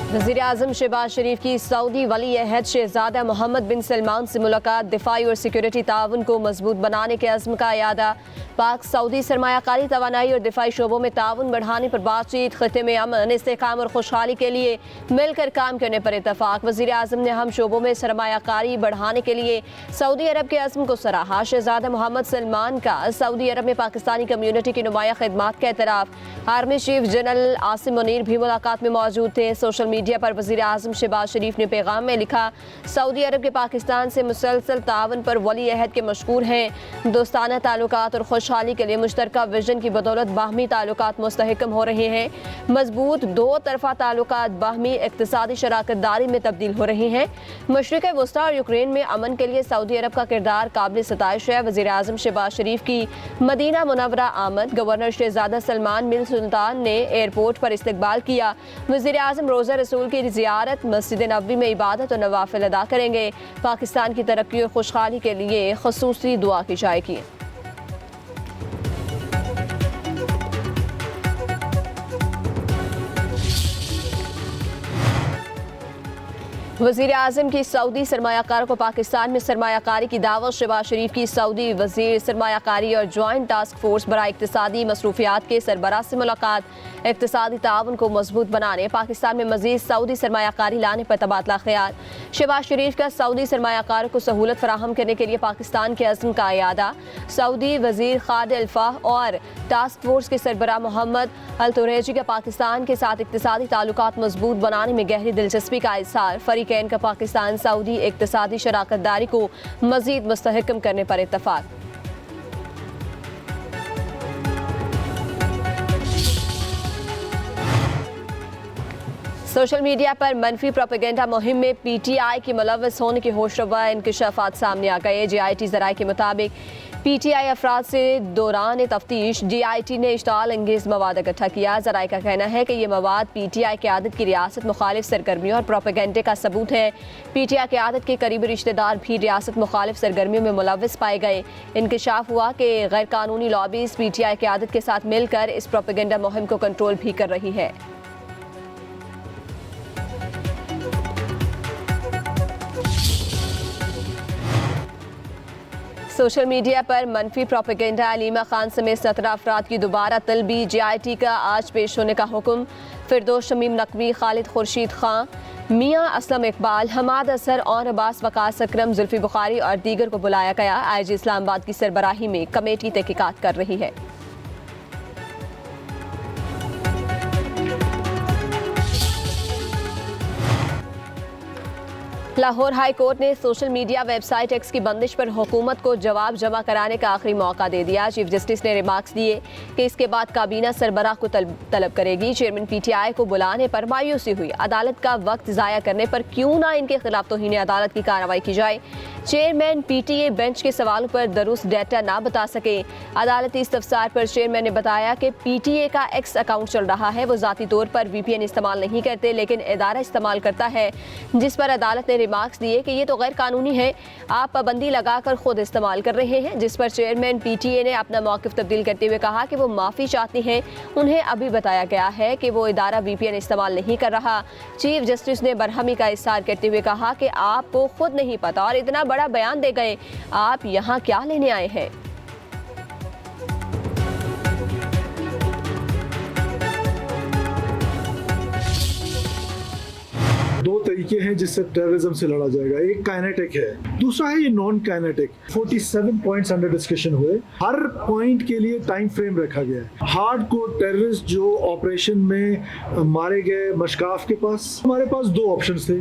वज़ीर-ए-आज़म शहबाज शरीफ की सऊदी वली अहद शहज़ादा मोहम्मद बिन सलमान से मुलाकात। दिफाई और सिक्योरिटी ताउन को मजबूत बनाने के अज़्म का यादा। पाक सऊदी सरमायाकारी, तवानाई और दिफाई शोबों में ताउन बढ़ाने पर बातचीत। खित्ते में अमन, इस्तेहकाम और खुशहाली के लिए मिलकर काम करने पर इतफाक। वज़ीर-ए-आज़म ने हम शोबों में सरमायाकारी बढ़ाने के लिए सऊदी अरब के अज़्म को सराहा। शहज़ादा मोहम्मद सलमान का सऊदी अरब में पाकिस्तानी कम्यूनिटी की नुमाया खिदमात का एतराफ़। Army chief general Asim Munir भी मुलाकात में मौजूद थे। सोशल मीडिया पर वज़ीर-ए-आज़म शहबाज शरीफ ने पैगाम में लिखा, सऊदी अरब के पाकिस्तान से मुसलसल तावन पर वली अहद के मशकूर हैं। दोस्ताना ताल्लुकात और खुशहाली के लिए मुश्तरका विजन की बदौलत बाहमी ताल्लुकात मुस्तहकम हो रहे हैं। मजबूत दो तरफा ताल्लुकात बाहमी इक़्तिसादी शराकतदारी में तब्दील हो रहे हैं। मशरिक़ वस्ता और यूक्रेन में अमन के लिए सऊदी अरब का किरदार काबिल सताइश है। वज़ीर-ए-आज़म शहबाज शरीफ की मदीना मुनव्वरा आमद। गवर्नर शहज़ादा सलमान बिन सुल्तान ने एयरपोर्ट पर इस्तकबाल किया। वज़ीर-ए-आज़म रोज़ा रसूल की ज़ियारत, मस्जिद नबवी में इबादत और नवाफिल अदा करेंगे। पाकिस्तान की तरक्की और खुशहाली के लिए ख़ुसूसी दुआ की जाएगी। वज़ीर-ए-आज़म की सऊदी सरमायाकारों को पाकिस्तान में सरमायाकारी की दावत। शहबाज शरीफ की सऊदी वज़ीर सरमायाकारी और जॉइंट टास्क फोर्स बराए इक़्तिसादी मसरूफियात के सरबराह से मुलाकात। इक़्तिसादी ताउन को मजबूत बनाने, पाकिस्तान में मज़ीद सऊदी सरमायाकारी लाने पर तबादला ख्याल। शहबाज शरीफ का सऊदी सरमायाकारों को सहूलत फराहम करने के लिए पाकिस्तान के अज़्म का यादा। सऊदी वज़ीर खालिद अल-फाह और टास्क फोर्स के सरबराह मोहम्मद अल-तुरैजी का पाकिस्तान के साथ इक़्तिसादी ताल्लुकात मजबूत बनाने में गहरी दिलचस्पी का इज़हार। फरीकैन का पाकिस्तान सऊदी इक़्तिसादी शराकतदारी को मज़ीद मुस्तहकम करने पर इत्तफ़ाक़। सोशल मीडिया पर मनफी प्रोपेगेंडा मुहिम में PTI के मुलव्वस होने के होशरुबा इंकशाफात सामने आ गए। JIT ज़राए के मुताबिक PTI अफराद से दौरान तफ्तीश JIT ने इश्ताल अंगेज़ मवाद इकट्ठा किया। ज़राए का कहना है कि यह मवाद PTI क़यादत की रियासत मुखालिफ सरगर्मियों और प्रोपेगेंडे का सबूत है। PTI क़यादत के करीबी रिश्तेदार भी रियासत मुखालिफ सरगर्मियों में मुलव्वस पाए गए। इंकशाफ हुआ कि गैर कानूनी लॉबीज़ PTI क़यादत के साथ मिलकर इस प्रोपेगेंडा मुहिम को कंट्रोल भी कर रही है। सोशल मीडिया पर मनफी प्रोपेगेंडा। अलीमा खान समेत 17 अफराद की दोबारा तलबी। JIT का आज पेश होने का हुक्म। फिरदौस शमीम नकवी, खालिद खुर्शीद खां, मियाँ असलम इकबाल, हमाद असर और अब्बास वकास अकरम, जुल्फी बुखारी और दीगर को बुलाया गया। IG इस्लामाबाद की सरबराही में कमेटी तहकीकात कर रही है। लाहौर हाई कोर्ट ने सोशल मीडिया वेबसाइट X की बंदिश पर हुकूमत को जवाब जमा कराने का आखिरी मौका दे दिया। चीफ जस्टिस ने रिमार्क्स दिए कि इसके बाद काबीना सरबराह को तलब करेगी। चेयरमैन PTI को बुलाने पर मायूसी हुई। अदालत का वक्त ज़ाया करने पर क्यों ना इनके खिलाफ तौहीन अदालत की कार्रवाई की जाए। चेयरमैन PTA बेंच के सवालों पर दुरुस्त डेटा ना बता सके। अदालती इस्तफसार पर चेयरमैन ने बताया कि PTA का X अकाउंट चल रहा है। वो ज़ाती तौर पर VPN इस्तेमाल नहीं करते, लेकिन इदारा इस्तेमाल करता है, जिस पर अदालत ने मार्क्स दिए कि ये तो गैर कानूनी है, आप पाबंदी लगाकर खुद इस्तेमाल कर रहे हैं। जिस पर चेयरमैन PTA ने अपना मौक़िफ़ तब्दील करते हुए कहा कि वो माफ़ी चाहती हैं। उन्हें अभी बताया गया है कि वो इदारा VPN इस्तेमाल नहीं कर रहा। चीफ जस्टिस ने बरहमी का इज़हार करते हुए कहा कि आपको खुद नहीं पता और इतना बड़ा बयान दे गए, आप यहाँ क्या लेने आए हैं। दो तरीके हैं जिससे टेररिज्म से लड़ा जाएगा। एक काइनेटिक है, दूसरा है ये non kinetic. 47 points under discussion हुए। हर पॉइंट के लिए टाइम फ्रेम रखा गया है। हार्डकोर टेररिस्ट जो ऑपरेशन में मारे गए मशकाफ के पास, हमारे पास दो ऑप्शंस थे।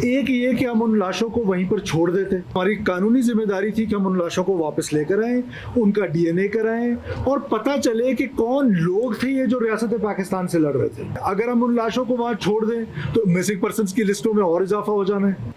एक ये कि हम उन लाशों को वहीं पर छोड़ देते। हमारी कानूनी जिम्मेदारी थी कि हम उन लाशों को वापस लेकर आए, उनका DNA कराएं और पता चले कि कौन लोग थे ये जो रियासत पाकिस्तान से लड़ रहे थे। अगर हम उन लाशों को वहां छोड़ दें तो मिसिंग पर्सन्स की लिस्टों में और इजाफा हो जाना है।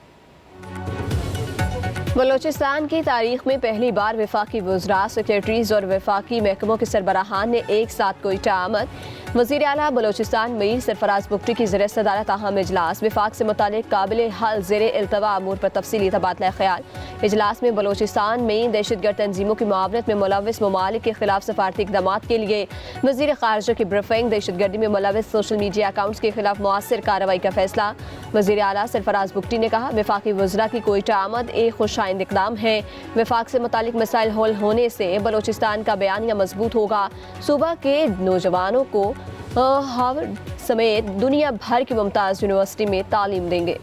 बलोचिस्तान की तारीख में पहली बार वफाकी वज़रा, सेक्रेटरीज और वफाकी महकमों के सरबराहान ने एक साथ कोयटा आमद। वज़ीर आला बलोचिस्तान मीर सरफराज बुगटी की ज़रिए सदारत अहम इजलास विफाक से मुतालिक काबिल हल ज़ेरे इल्तवा अमूर पर तफसीली तबादला ख्याल। इजलास में बलोचिस्तान में दहशतगर्द तंजीमों की मुआवनत में मुलव्वस ममालिक के खिलाफ सफारती इक़दाम के लिए वज़ीर ख़ारजा की ब्रीफिंग। दहशतगर्दी में मुलव्वस सोशल मीडिया अकाउंट्स के खिलाफ मुअस्सर कार्रवाई का फैसला। वज़ीर आला सरफराज बुगटी ने कहा, वफाकी वज़रा की कोयटा आमद एक खुशाइंद इक़दाम है। वफाक से मुतालिक मसाइल हल होने से बलोचिस्तान का बयानिया मजबूत होगा। सूबा के नौजवानों को हार्वर्ड समेत दुनिया भर की मुमताज़ यूनिवर्सिटी में तालीम देंगे।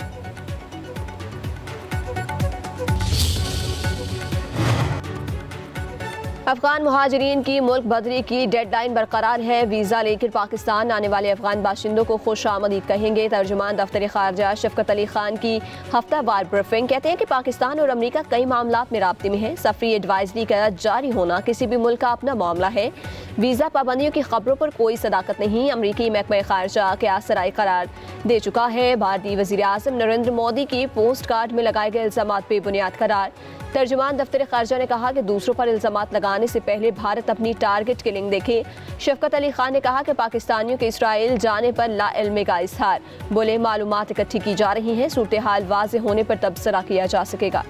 अफगान मुहाजिरीन की मुल्क बदरी की डेडलाइन बरकरार है। वीज़ा लेकर पाकिस्तान आने वाले अफगान बाशिंदों को खुश आमदीद कहेंगे। तर्जुमान दफ्तर खारजा शफकत अली खान की हफ्तावार ब्रीफिंग। कहते हैं कि पाकिस्तान और अमरीका कई मामलात में राब्ते में है। सफरी एडवाइजरी का जारी होना किसी भी मुल्क का अपना मामला है। वीज़ा पाबंदियों की खबरों पर कोई सदाकत नहीं। अमरीकी महकमा खारजा के आसराई करार दे चुका है। भारतीय वज़ीर आज़म नरेंद्र मोदी की पोस्ट कार्ड में लगाए गए इल्ज़ामात बेबुनियाद करार। तर्जुमान दफ्तर खारजा ने कहा कि दूसरों पर इल्ज़ामात लगाने से पहले भारत अपनी टारगेट किलिंग देखे। शफकत अली खान ने कहा कि पाकिस्तानियों के इसराइल जाने पर लाइल्मी का इजहार। बोले, मालूमात इकट्ठी की जा रही हैं, सूरत हाल वाज़ेह होने पर तबसरा किया जा सकेगा।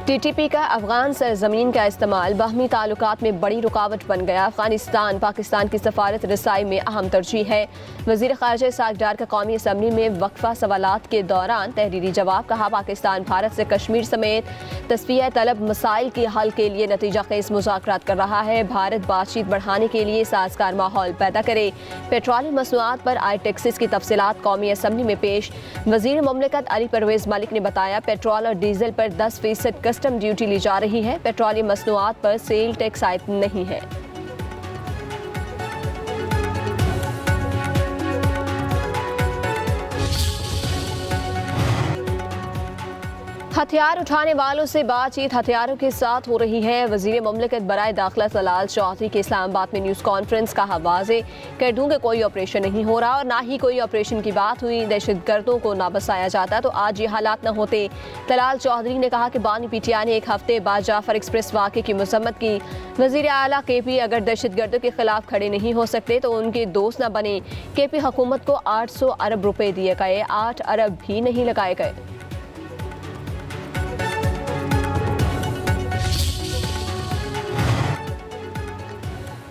TTP का अफगान सरजमीन का इस्तेमाल बाहमी ताल्लुकात में बड़ी रुकावट बन गया। अफगानिस्तान पाकिस्तान की सफारत रसाई में अहम तरजीह है। वज़ीर ख़ारजा इसहाक़ डार का कौमी असम्बली में वक्फा सवालात के दौरान तहरीरी जवाब। कहा, पाकिस्तान भारत से कश्मीर समेत तस्फिया तलब मसाइल के हल के लिए नतीजा खेज़ मुज़ाकरात कर रहा है। भारत बातचीत बढ़ाने के लिए साजगार माहौल पैदा करे। पेट्रोलियम मसनूआत पर आए टैक्सेस की तफसीलात कौमी असम्बली में पेश। वज़ीर मुमलिकत अली परवेज़ मलिक ने बताया, पेट्रोल और डीजल पर 10% कस्टम ड्यूटी ली जा रही है। पेट्रोलियम मसनूआत पर सेल टैक्स आयद नहीं है। हथियार उठाने वालों से बातचीत हथियारों के साथ हो रही है। वज़ीर मुमलिकत बराए दाखिला तलाल चौधरी के इस्लामाबाद में न्यूज़ कॉन्फ्रेंस का वाज़े कर दूं कि कोई ऑपरेशन नहीं हो रहा और ना ही कोई ऑपरेशन की बात हुई। दहशतगर्दों को ना बसाया जाता तो आज ये हालात न होते। तलाल चौधरी ने कहा कि बानी PTI ने एक हफ्ते बाद जाफर एक्सप्रेस वाक़े की मज़म्मत की। वज़ीर आला KP अगर दहशतगर्दों के खिलाफ खड़े नहीं हो सकते तो उनके दोस्त न बने। KP हुकूमत को 800 अरब रुपए दिए गए, 8 अरब भी नहीं लगाए गए।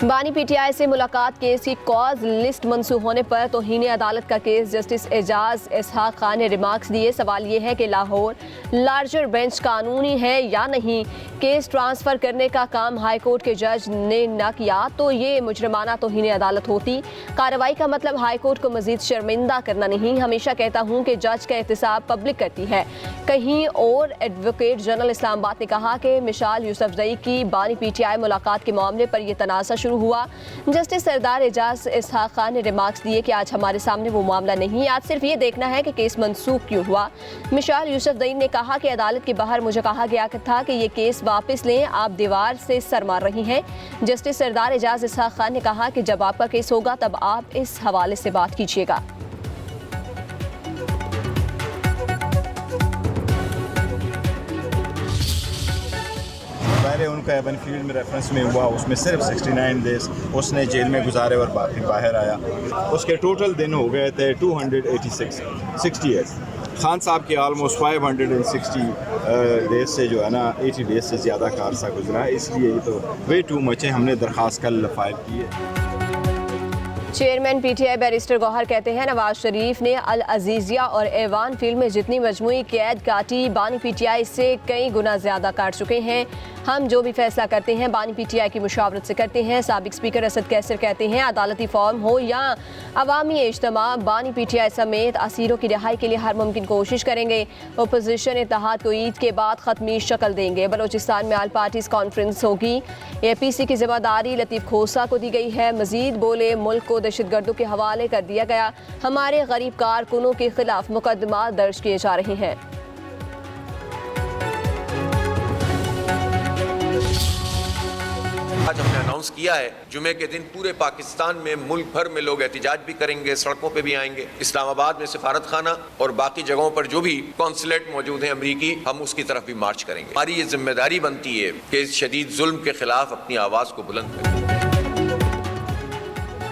बानी PTI से मुलाकात केस की कॉज लिस्ट मंसूख होने पर तौहीन अदालत का केस जस्टिस एजाज इसहाक खान ने रिमार्क्स दिए। सवाल ये है कि लाहौर लार्जर बेंच कानूनी है या नहीं। केस ट्रांसफ़र करने का काम हाई कोर्ट के जज ने न किया तो ये मुजरमाना तौहीन अदालत होती। कार्रवाई का मतलब हाई कोर्ट को मजीद शर्मिंदा करना नहीं। हमेशा कहता हूँ कि जज का एहतसाब पब्लिक करती है। कहीं और एडवोकेट जनरल इस्लामाबाद ने कहा कि मिसाल यूसुफजई की बानी PTI मुलाकात के मामले पर यह तनाज़ा शुरू हुआ। जस्टिस सरदार एजाज इसहाक खान ने रिमार्क्स दिए कि आज हमारे सामने वो मामला नहीं, आज सिर्फ ये देखना है कि केस मनसूख क्यों हुआ। मिसाल यूसुफजई ने कहा कि अदालत के बाहर मुझे कहा गया था कि ये केस वापस लें, आप दीवार से सर मार रही हैं। जस्टिस सरदार एजाज इसहाक खान ने कहा कि जब आपका केस होगा तब आप इस हवाले से बात कीजिएगा। पहले उनका एवन फील्ड में रेफरेंस में हुआ, उसमें सिर्फ 69 डेज उसने जेल में गुजारे और बाहर आया। उसके टोटल दिन हो गए थे 286 68। खान साहब के आलमोस्ट 560 डेज से जो है ना 80 डेज से ज़्यादा का अरसा गुजरा है, इसलिए ये तो वे टू मच है। हमने दरख्वास्त कल फाइल की है। चेयरमैन PTI बैरिस्टर गौहर कहते हैं, नवाज शरीफ ने अल अजीजिया और एवान फील्ड में जितनी मजमूई कैद काटी बानी PTI इससे कई गुना ज़्यादा काट चुके हैं। हम जो भी फैसला करते हैं बानी PTI की मुशावरत से करते हैं। साबिक स्पीकर असद कैसर कहते हैं, अदालती फॉर्म हो या अवामी इज्तिमा, बानी PTI समेत असीरों की रिहाई के लिए हर मुमकिन कोशिश करेंगे। अपोजिशन इत्तेहाद को ईद के बाद ख़त्मी शक्ल देंगे। बलोचिस्तान में ऑल पार्टीज कॉन्फ्रेंस होगी। APC की जिम्मेदारी लतीफ़ खोसा को दी गई है। मजीद बोले, मुल्क को दहशतगर्दों के हवाले कर दिया गया। हमारे गरीब कारकुनों के खिलाफ मुकदमा दर्ज किए जा रहे हैं। आज हमने अनाउंस किया है, जुमे के दिन पूरे पाकिस्तान में, मुल्क भर में लोग एहतिजाज भी करेंगे, सड़कों पे भी आएंगे। इस्लामाबाद में सिफारत खाना और बाकी जगहों पर जो भी कॉन्सुलेट मौजूद हैं अमरीकी, हम उसकी तरफ भी मार्च करेंगे। हमारी ये जिम्मेदारी बनती है कि इस शदीद जुल्म के खिलाफ अपनी आवाज को बुलंद करें।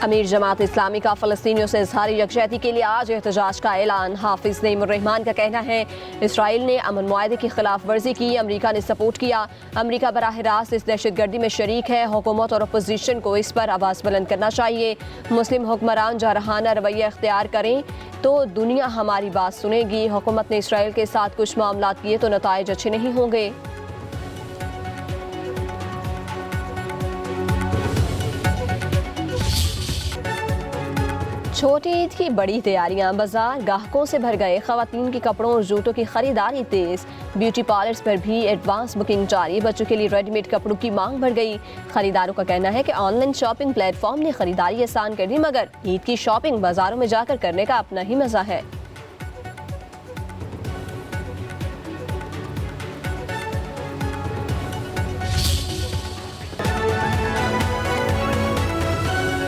अमीर जमात इस्लामी का फ़लस्तीनियों से इज़हार यकजहती के लिए आज एहतजाज का ऐलान। हाफिज़ नईमुर रहमान का कहना है, इसराइल ने अमन मुआहदे की खिलाफ वर्जी की, अमरीका ने सपोर्ट किया। अमरीका बराह रास्त इस दहशतगर्दी में शरीक है। हुकूमत और अपोजिशन को इस पर आवाज़ बुलंद करना चाहिए। मुस्लिम हुक्मरान जारहाना रवैया इख्तियार करें तो दुनिया हमारी बात सुनेगी। हुकूमत ने इसराइल के साथ कुछ मामला किए तो नताइज अच्छे नहीं होंगे। छोटी ईद की बड़ी तैयारियां, बाजार ग्राहकों से भर गए। खवातीन के कपड़ों और जूतों की खरीदारी तेज। ब्यूटी पार्लर्स पर भी एडवांस बुकिंग जारी। बच्चों के लिए रेडीमेड कपड़ों की मांग बढ़ गई। खरीदारों का कहना है कि ऑनलाइन शॉपिंग प्लेटफॉर्म ने खरीदारी आसान कर दी, मगर ईद की शॉपिंग बाजारों में जाकर करने का अपना ही मजा है।